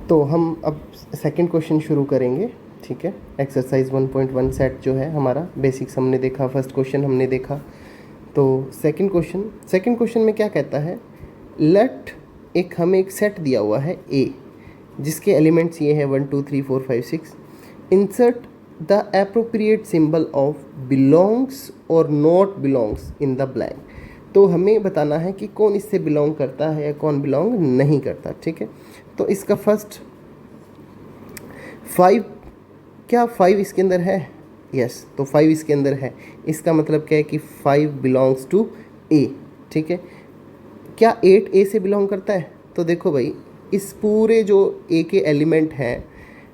तो हम अब सेकंड क्वेश्चन शुरू करेंगे, ठीक है। एक्सरसाइज 1.1 सेट जो है हमारा बेसिक्स हमने देखा, फर्स्ट क्वेश्चन हमने देखा। तो सेकंड क्वेश्चन में क्या कहता है, लेट हमें एक सेट दिया हुआ है ए, जिसके एलिमेंट्स ये हैं 1 2 3 4 5 6। Insert the appropriate symbol of belongs और not belongs in the blank. तो हमें बताना है कि कौन इससे बिलोंग करता है या कौन बिलोंग नहीं करता, ठीक है। तो इसका फर्स्ट 5, क्या 5 इसके अंदर है? यस, तो 5 इसके अंदर है। इसका मतलब क्या है कि 5 बिलोंग्स टू ए, ठीक है। क्या 8 ए से बिलोंग करता है? तो देखो भाई, इस पूरे जो ए के एलिमेंट हैं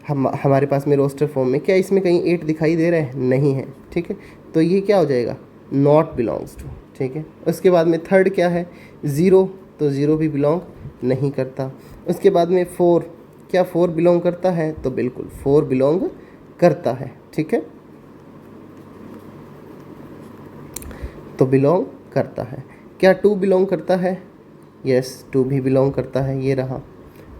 हमारे पास में रोस्टर फॉर्म में, क्या इसमें कहीं 8 दिखाई दे रहा है? नहीं है, ठीक है। तो ये क्या हो जाएगा? नॉट बिलोंग्स टू, ठीक है। उसके बाद में थर्ड क्या है? 0, तो 0 भी बिलोंग नहीं करता। उसके बाद में 4, क्या 4 बिलोंग करता है? तो बिल्कुल 4 बिलोंग करता है, ठीक है, तो बिलोंग करता है। क्या 2 बिलोंग करता है? यस, 2 भी बिलोंग करता है, ये रहा।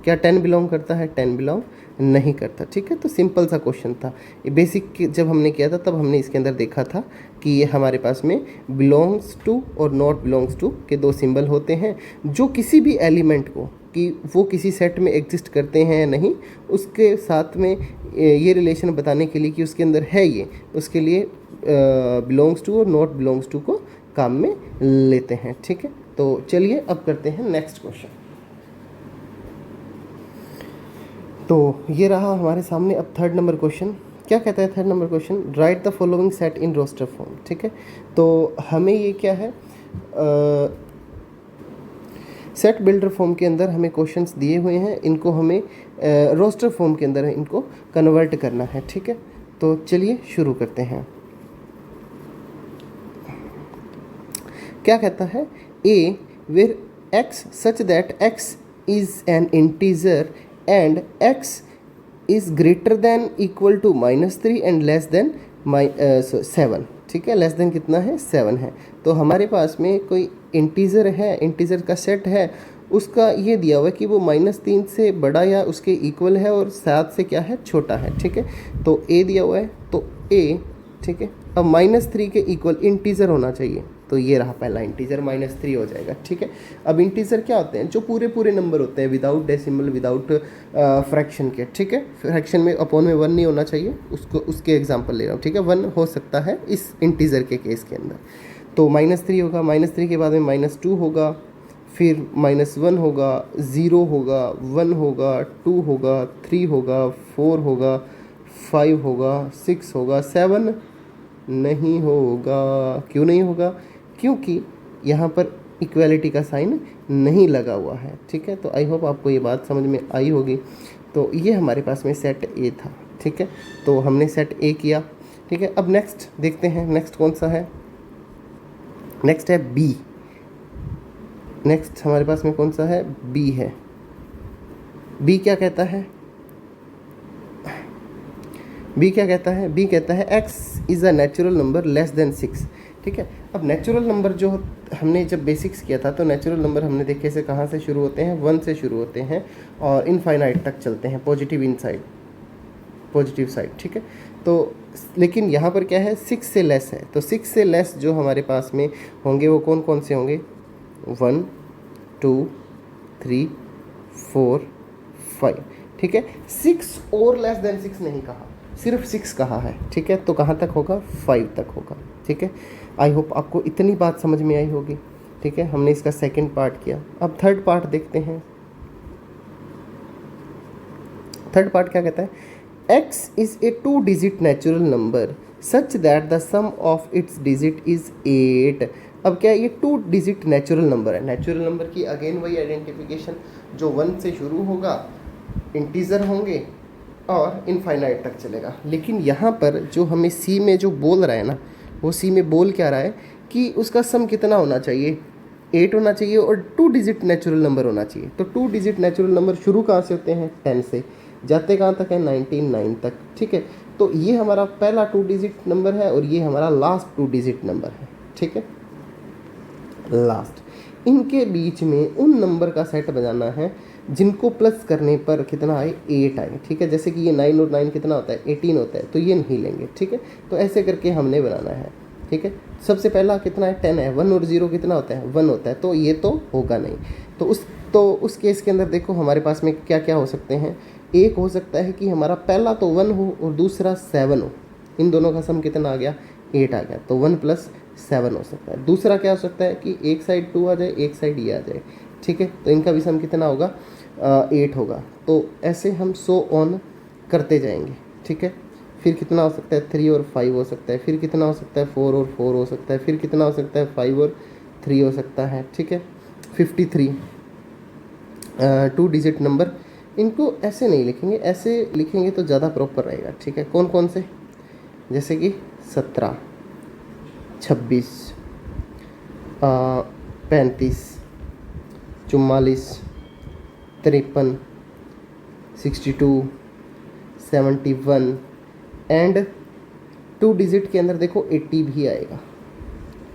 क्या 10 बिलोंग करता है? 10 बिलोंग नहीं करता, ठीक है। तो सिंपल सा क्वेश्चन था ये। बेसिक जब हमने किया था तब हमने इसके अंदर देखा था कि ये हमारे पास में बिलोंग्स टू और नॉट बिलोंग्स टू के 2 सिंबल होते हैं, जो किसी भी एलिमेंट को, कि वो किसी सेट में एग्जिस्ट करते हैं या नहीं, उसके साथ में ये रिलेशन बताने के लिए कि उसके अंदर है ये, उसके लिए बिलोंग्स टू और नॉट बिलोंग्स टू को काम में लेते हैं, ठीक है। तो चलिए अब करते हैं नेक्स्ट क्वेश्चन। तो ये रहा हमारे सामने अब थर्ड नंबर क्वेश्चन। क्या कहता है third number question? Write the following set in roster form, ठीक है। तो हमें ये क्या है, सेट बिल्डर फॉर्म के अंदर हमें क्वेश्चंस दिए हुए हैं, इनको हमें रोस्टर फॉर्म के अंदर इनको कन्वर्ट करना है, ठीक है। तो चलिए शुरू करते हैं। क्या कहता है? A where x such that x is an integer and x is greater than equal to -3 and less than 7, ठीक है। लेस देन कितना है? 7 है। तो हमारे पास में कोई इंटीजर है, इंटीजर का सेट है, उसका ये दिया हुआ है कि वो -3 से बड़ा या उसके इक्वल है और 7 से क्या है? छोटा है, ठीक है। तो a दिया हुआ है, तो a, ठीक है। अब -3 के इक्वल इंटीजर होना चाहिए, तो ये रहा पहला इंटीजर, -3 हो जाएगा, ठीक है। अब इंटीजर क्या होते हैं? जो पूरे पूरे नंबर होते हैं, विदाउट डेसिमल, विदाउट फ्रैक्शन के, ठीक है। फ्रैक्शन में अपॉन में 1 नहीं होना चाहिए, उसको उसके एग्जांपल ले रहा हूँ, ठीक है। 1 हो सकता है इस इंटीजर के केस के अंदर। तो -3 होगा, -3 के बाद में -2 होगा, फिर -1 होगा, 0 होगा, 1 होगा, 2 होगा, 3 होगा, 4 होगा, 5 होगा, 6 होगा, 7 नहीं होगा। क्यों नहीं होगा? क्योंकि यहाँ पर इक्वालिटी का साइन नहीं लगा हुआ है, ठीक है। तो आई होप आपको ये बात समझ में आई होगी। तो ये हमारे पास में सेट ए था, ठीक है। तो हमने सेट ए किया, ठीक है। अब नेक्स्ट देखते हैं, नेक्स्ट कौन सा है? नेक्स्ट है बी। नेक्स्ट हमारे पास में कौन सा है? बी है। बी क्या कहता है? बी क्या कहता है? बी कहता है x is a natural number less than 6, ठीक है। अब नेचुरल नंबर जो हमने जब बेसिक्स किया था, तो नेचुरल नंबर हमने देखे से कहाँ से शुरू होते हैं? 1 से शुरू होते हैं और इनफाइनाइट तक चलते हैं, पॉजिटिव साइड, ठीक है। तो लेकिन यहाँ पर क्या है? 6 से लेस है। तो 6 से लेस जो हमारे पास में होंगे वो कौन कौन से होंगे? 1 2 3 4 5, ठीक है। 6 और लेस देन 6 नहीं कहा, सिर्फ 6 कहा है, ठीक है। तो कहाँ तक होगा? 5 तक होगा, ठीक है। आई होप आपको इतनी बात समझ में आई होगी, ठीक है। हमने इसका सेकंड पार्ट किया, अब थर्ड पार्ट देखते हैं। थर्ड पार्ट क्या कहता है? x is a 2 digit natural number such that the sum of its digit is 8। अब क्या है? ये 2 डिजिट नेचुरल नंबर है। नेचुरल नंबर की अगेन वही आइडेंटिफिकेशन, जो 1 से शुरू होगा, इंटीजर होंगे और इनफाइनाइट तक चलेगा। लेकिन यहाँ पर जो हमें सी में जो बोल रहा है ना, वो सी में बोल क्या रहा है कि उसका सम कितना होना चाहिए? 8 होना चाहिए और 2 डिजिट नेचुरल नंबर होना चाहिए। तो 2 डिजिट नेचुरल नंबर शुरू कहाँ से होते हैं? 10 से, जाते कहाँ तक है? 99 तक, ठीक है। तो ये हमारा पहला 2 डिजिट नंबर है और ये हमारा लास्ट 2 डिजिट नंबर है, ठीक है, लास्ट। इनके बीच में उन नंबर का सेट बनाना है जिनको प्लस करने पर कितना आए, 8 आए। ठीक है, जैसे कि ये 9 और 9 कितना होता है, 18 होता है, तो ये नहीं लेंगे। ठीक है, तो ऐसे करके हमने बनाना है। ठीक है, सबसे पहला कितना है, 10 है। 1 और 0 कितना होता है, 1 होता है, तो ये तो होगा नहीं। तो उस केस के अंदर देखो हमारे पास में क्या क्या हो सकते हैं। एक हो सकता है कि हमारा पहला तो 1 हो और दूसरा 7 हो, इन दोनों का सम कितना आ गया, 8 आ गया, तो 1 + 7 हो सकता है। दूसरा क्या हो सकता है कि एक साइड 2 आ जाए, एक साइड ये आ जाए। ठीक है, तो इनका भी सम कितना होगा, 8 होगा। तो ऐसे हम सो ऑन करते जाएंगे। ठीक है, फिर कितना हो सकता है, 3 और 5 हो सकता है, फिर कितना हो सकता है, 4 और 4 हो सकता है, फिर कितना हो सकता है, 5 और 3 हो सकता है। ठीक है, 53 2 डिजिट नंबर, इनको ऐसे नहीं लिखेंगे, ऐसे लिखेंगे तो ज़्यादा प्रॉपर रहेगा। ठीक है, कौन कौन से, जैसे कि 17, 26, 35, 44, 53, 62, 71 एंड 2 डिजिट के अंदर देखो 80 भी आएगा।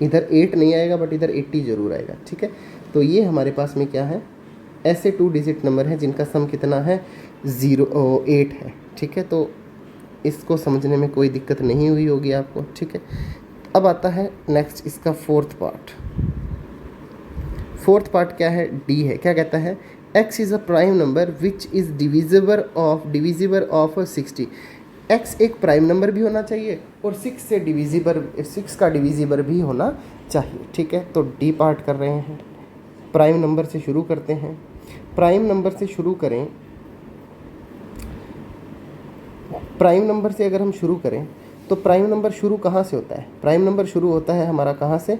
इधर 8 नहीं आएगा बट इधर 80 ज़रूर आएगा। ठीक है, तो ये हमारे पास में क्या है, ऐसे 2 डिजिट नंबर हैं जिनका सम कितना है, 8 है। ठीक है, तो इसको समझने में कोई दिक्कत नहीं हुई होगी आपको। ठीक है, अब आता है नेक्स्ट इसका फोर्थ पार्ट। फोर्थ पार्ट क्या है, डी है। क्या कहता है, x is a prime number which is divisible of 60। x एक प्राइम नंबर भी होना चाहिए और 6 का डिविजिबल भी होना चाहिए। ठीक है, तो डी पार्ट कर रहे हैं, प्राइम नंबर से शुरू करते हैं। प्राइम नंबर से शुरू करें, प्राइम नंबर से अगर हम शुरू करें तो प्राइम नंबर शुरू कहाँ से होता है, प्राइम नंबर शुरू होता है हमारा कहाँ से,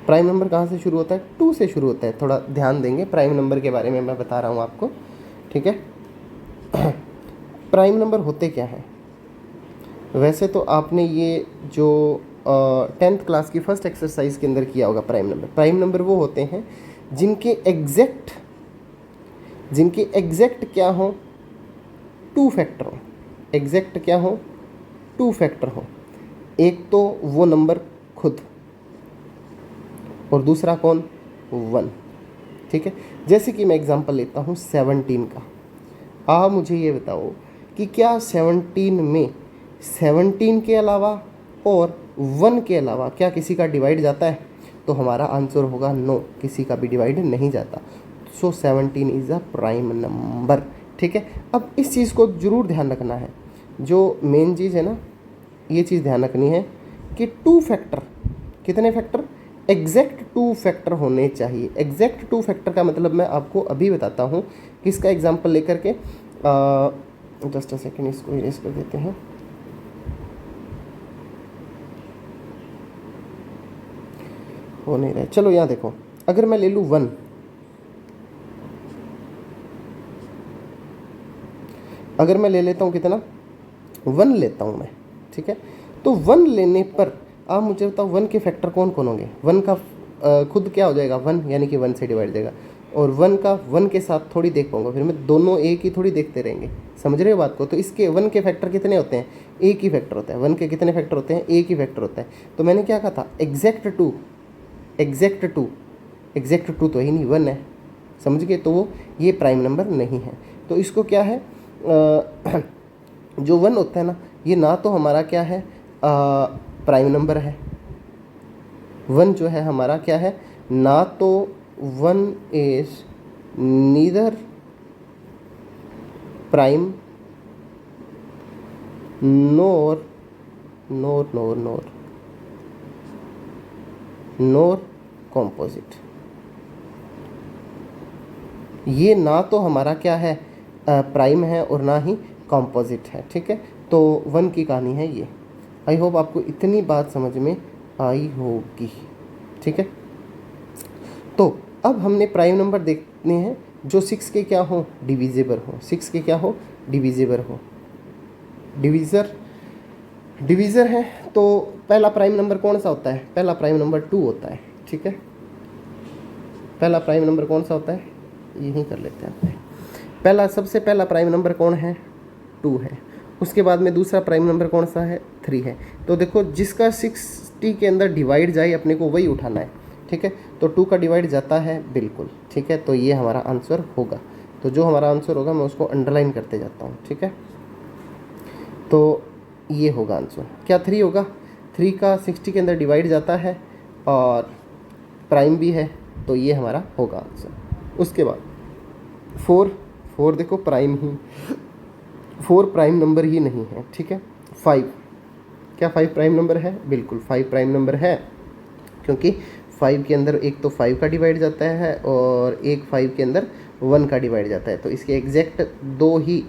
प्राइम नंबर कहाँ से शुरू होता है, 2 से शुरू होता है। थोड़ा ध्यान देंगे, प्राइम नंबर के बारे में मैं बता रहा हूँ आपको। ठीक है, प्राइम नंबर होते क्या हैं, वैसे तो आपने ये जो 10th क्लास की फर्स्ट एक्सरसाइज के अंदर किया होगा। प्राइम नंबर वो होते हैं जिनके एग्जैक्ट क्या हो, 2 फैक्टर हो। एग्जैक्ट क्या हो, 2 फैक्टर हो। एक तो वो नंबर खुद और दूसरा कौन, 1। ठीक है, जैसे कि मैं एग्जांपल लेता हूँ 17 का। आप मुझे ये बताओ कि क्या 17 में 17 के अलावा और 1 के अलावा क्या किसी का डिवाइड जाता है, तो हमारा आंसर होगा नो, किसी का भी डिवाइड नहीं जाता। सो 17 इज़ अ प्राइम नंबर। ठीक है, अब इस चीज़ को ज़रूर ध्यान रखना है, जो मेन चीज़ है ना, ये चीज़ ध्यान रखनी है कि 2 फैक्टर, कितने फैक्टर, एग्जैक्ट 2 फैक्टर होने चाहिए। एग्जैक्ट 2 फैक्टर का मतलब मैं आपको अभी बताता हूँ। किसका एग्जांपल लेकर के, जस्ट अ सेकेंड, इसको इरेज कर देते हैं। हो नहीं रहा है, चलो यहाँ देखो, अगर मैं ले लूँ 1, अगर मैं ले लेता हूँ कितना, 1 लेता हूँ मैं। ठीक है, तो 1 लेने पर आप मुझे बताओ 1 के फैक्टर कौन कौन होंगे। 1 का खुद क्या हो जाएगा, 1, यानी कि 1 से डिवाइड देगा, और 1 का 1 के साथ थोड़ी देख पाऊंगा, फिर मैं दोनों एक ही थोड़ी देखते रहेंगे। समझ रहे हो बात को, तो इसके 1 के फैक्टर कितने होते हैं, एक ही फैक्टर होता है। 1 के कितने फैक्टर होते हैं, एक ही फैक्टर होता है। तो मैंने क्या कहा था, एग्जैक्ट टू तो ही नहीं, 1 है। समझ गए, तो वो ये प्राइम नंबर नहीं है। तो इसको क्या है, जो 1 होता है ना, ये ना तो हमारा क्या है, प्राइम नंबर है। 1 जो है हमारा क्या है, ना तो 1 is neither prime NOR composite. ये ना तो हमारा क्या है, प्राइम है, और ना ही कॉम्पोजिट है। ठीक है, तो 1 की कहानी है ये। आई होप आपको इतनी बात समझ में आई होगी। ठीक है, तो अब हमने प्राइम नंबर देखने हैं जो 6 के क्या हो, डिविजिबल हो। 6 के क्या हो, डिविजिबल हो। डिवीज़र है, तो पहला प्राइम नंबर कौन सा होता है, पहला प्राइम नंबर 2 होता है। ठीक है, पहला प्राइम नंबर कौन सा होता है, यही कर लेते हैं। सबसे पहला प्राइम नंबर कौन है, 2 है। उसके बाद में दूसरा प्राइम नंबर कौन सा है, 3 है। तो देखो जिसका 6 60 के अंदर डिवाइड जाए अपने को वही उठाना है, ठीक है। तो 2 का डिवाइड जाता है बिल्कुल, ठीक है। तो ये हमारा आंसर होगा। तो जो हमारा आंसर होगा मैं उसको अंडरलाइन करते जाता हूँ, ठीक है। तो ये होगा आंसर। क्या 3 होगा? 3 का 60 के अंदर डिवाइड जाता है और प्राइम भी है, तो ये हमारा होगा आंसर। उसके बाद 4 देखो प्राइम ही, 4 प्राइम नंबर ही नहीं है, ठीक है। 5, क्या 5 प्राइम नंबर है? बिल्कुल 5 प्राइम नंबर है, क्योंकि 5 के अंदर एक तो 5 का डिवाइड जाता है और एक 5 के अंदर 1 का डिवाइड जाता है। तो इसके एग्जैक्ट 2 ही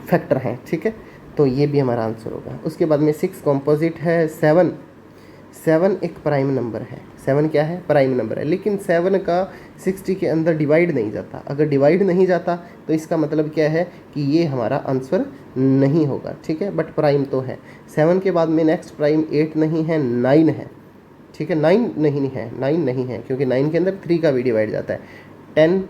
फैक्टर हैं, ठीक है। तो ये भी हमारा आंसर होगा। उसके बाद में 6 कॉम्पोजिट है। 7 एक प्राइम नंबर है। 7 क्या है? प्राइम नंबर है, लेकिन 7 का 60 के अंदर डिवाइड नहीं जाता। अगर डिवाइड नहीं जाता तो इसका मतलब क्या है कि ये हमारा आंसर नहीं होगा, ठीक है। बट प्राइम तो है। 7 के बाद में नेक्स्ट प्राइम 8 नहीं है, 9 है, ठीक है। 9 नहीं है क्योंकि 9 के अंदर 3 का भी डिवाइड जाता है। 10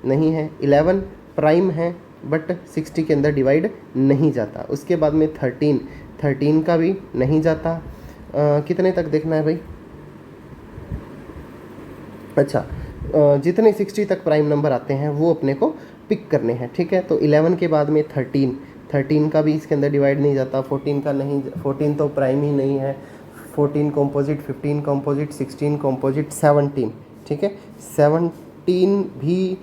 नहीं है। 11 प्राइम है बट 60 के अंदर डिवाइड नहीं जाता। उसके बाद में 13 का भी नहीं जाता। कितने तक देखना है भाई? अच्छा, जितने 60 तक प्राइम नंबर आते हैं वो अपने को पिक करने हैं, ठीक है। तो 11 के बाद में 13 का भी इसके अंदर डिवाइड नहीं जाता। 14 का नहीं, 14 तो प्राइम ही नहीं है। 14 कॉम्पोजिट, 15 कॉम्पोजिट, 16 कॉम्पोजिट, 17, ठीक है। 17 भी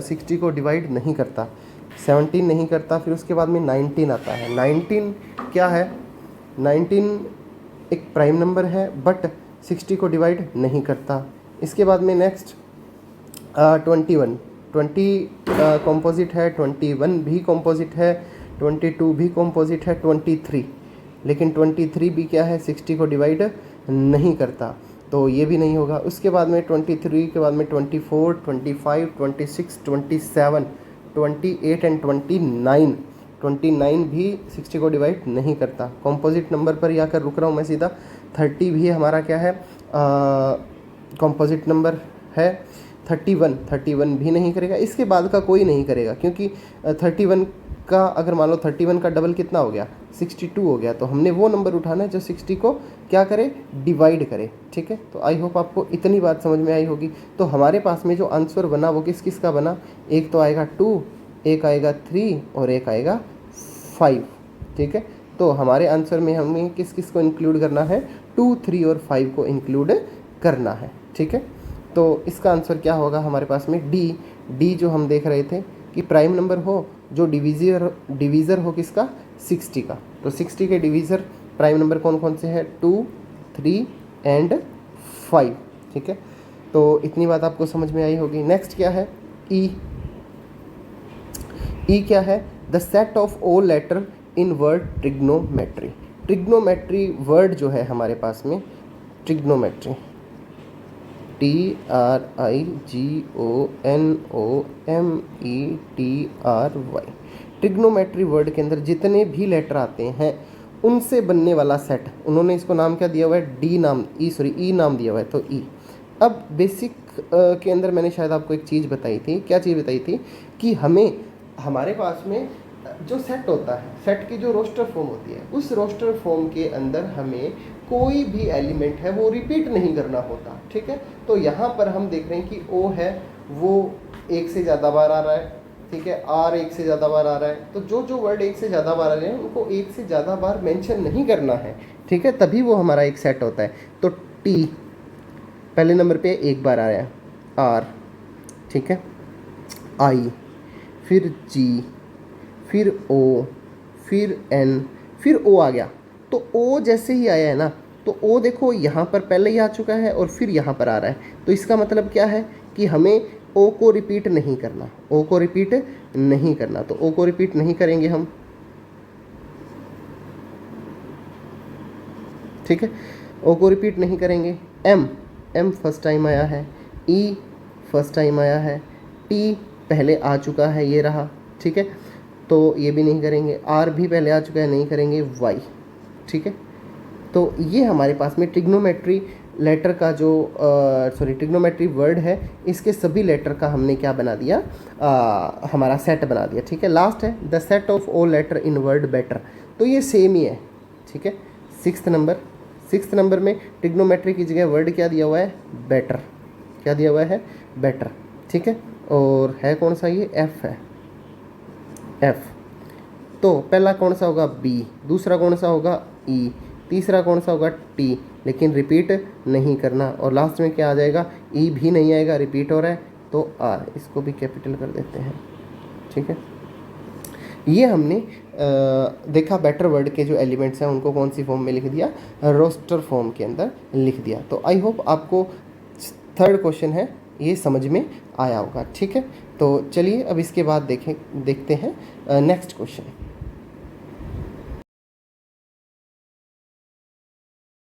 60 को डिवाइड नहीं करता, 17 नहीं करता। फिर उसके बाद में 19 आता है। 19 क्या है? 19 एक प्राइम नंबर है बट 60 को डिवाइड नहीं करता। इसके बाद में नेक्स्ट 20 कॉम्पोजिट है, 21 भी कॉम्पोजिट है, 22 भी कॉम्पोजिट है, 23, लेकिन 23 भी क्या है? 60 को डिवाइड नहीं करता, तो ये भी नहीं होगा। उसके बाद में 23 के बाद में 24, 25, 26, 27, 28 एंड 29 भी 60 को डिवाइड नहीं करता। कॉम्पोजिट नंबर पर ही आकर रुक रहा हूँ मैं सीधा। 30 भी हमारा क्या है? कॉम्पोजिट नंबर है। 31 भी नहीं करेगा। इसके बाद का कोई नहीं करेगा, क्योंकि 31 का अगर मान लो 31 का डबल कितना हो गया? 62 हो गया। तो हमने वो नंबर उठाना है जो 60 को क्या करे? डिवाइड करे, ठीक है। तो आई होप आपको इतनी बात समझ में आई होगी। तो हमारे पास में जो आंसर बना वो किस किस का बना? एक तो आएगा 2, एक आएगा 3 और एक आएगा 5, ठीक है। तो हमारे आंसर में हमें किस किस को इंक्लूड करना है? 2, 3 और 5 को इंक्लूड करना है, ठीक है। तो इसका आंसर क्या होगा हमारे पास में? डी जो हम देख रहे थे कि प्राइम नंबर हो जो डिवीज़र हो किसका? 60 का। तो 60 के डिवीज़र प्राइम नंबर कौन कौन से हैं? 2, 3 एंड 5, ठीक है। तो इतनी बात आपको समझ में आई होगी। नेक्स्ट क्या है? ई क्या है? The set of all letter in word trigonometry. Trigonometry word जो है हमारे पास में, ट्रिग्नोमेट्री, TRIGONOMETRY, ट्रिग्नोमेट्री वर्ड के अंदर जितने भी लेटर आते हैं उनसे बनने वाला सेट, उन्होंने इसको नाम क्या दिया हुआ है? ई नाम दिया हुआ है, तो ई। अब बेसिक के अंदर मैंने शायद आपको एक चीज़ बताई थी। क्या चीज़ बताई थी? कि हमारे पास में जो सेट होता है, सेट की जो रोस्टर फॉर्म होती है, उस रोस्टर फॉर्म के अंदर हमें कोई भी एलिमेंट है वो रिपीट नहीं करना होता, ठीक है। तो यहाँ पर हम देख रहे हैं कि ओ है वो एक से ज़्यादा बार आ रहा है, ठीक है। आर एक से ज़्यादा बार आ रहा है। तो जो वर्ड एक से ज़्यादा बार आ रहे हैं उनको एक से ज़्यादा बार मेंशन नहीं करना है, ठीक है, तभी वो हमारा एक सेट होता है। तो टी पहले नंबर पे एक बार आया, आर, ठीक है, आई, फिर जी, फिर ओ, फिर एन, फिर ओ आ गया। तो ओ जैसे ही आया है ना, तो ओ देखो यहाँ पर पहले ही आ चुका है और फिर यहाँ पर आ रहा है। तो इसका मतलब क्या है कि हमें ओ को रिपीट नहीं करना, ओ को रिपीट नहीं करना। तो ओ को रिपीट नहीं करेंगे हम, ठीक है, ओ को रिपीट नहीं करेंगे। एम फर्स्ट टाइम आया है, ई फर्स्ट टाइम आया है, टी पहले आ चुका है, ये रहा, ठीक है, तो ये भी नहीं करेंगे। आर भी पहले आ चुका है, नहीं करेंगे। वाई, ठीक है। तो ये हमारे पास में ट्रिग्नोमेट्री लेटर का जो ट्रिग्नोमेट्री वर्ड है, इसके सभी लेटर का हमने क्या बना दिया? हमारा सेट बना दिया, ठीक है। लास्ट है the set of all letter in word better. तो ये सेम ही है, ठीक है, सिक्स्थ नंबर में ट्रिग्नोमेट्री की जगह वर्ड क्या दिया हुआ है, बेटर। क्या दिया हुआ है, बेटर, ठीक है। और है कौन सा, ये एफ है, एफ। तो पहला कौन सा होगा, बी, दूसरा कौन सा होगा, ई, तीसरा कौन सा होगा, टी, लेकिन रिपीट नहीं करना। और लास्ट में क्या आ जाएगा, ई भी नहीं आएगा, रिपीट हो रहा है तो आर, इसको भी कैपिटल कर देते हैं, ठीक है। ये हमने देखा बेटर वर्ड के जो एलिमेंट्स हैं उनको कौन सी फॉर्म में लिख दिया, रोस्टर फॉर्म के अंदर लिख दिया। तो आई होप आपको थर्ड क्वेश्चन है ये समझ में आया होगा, ठीक है। तो चलिए अब इसके बाद देखते हैं नेक्स्ट क्वेश्चन।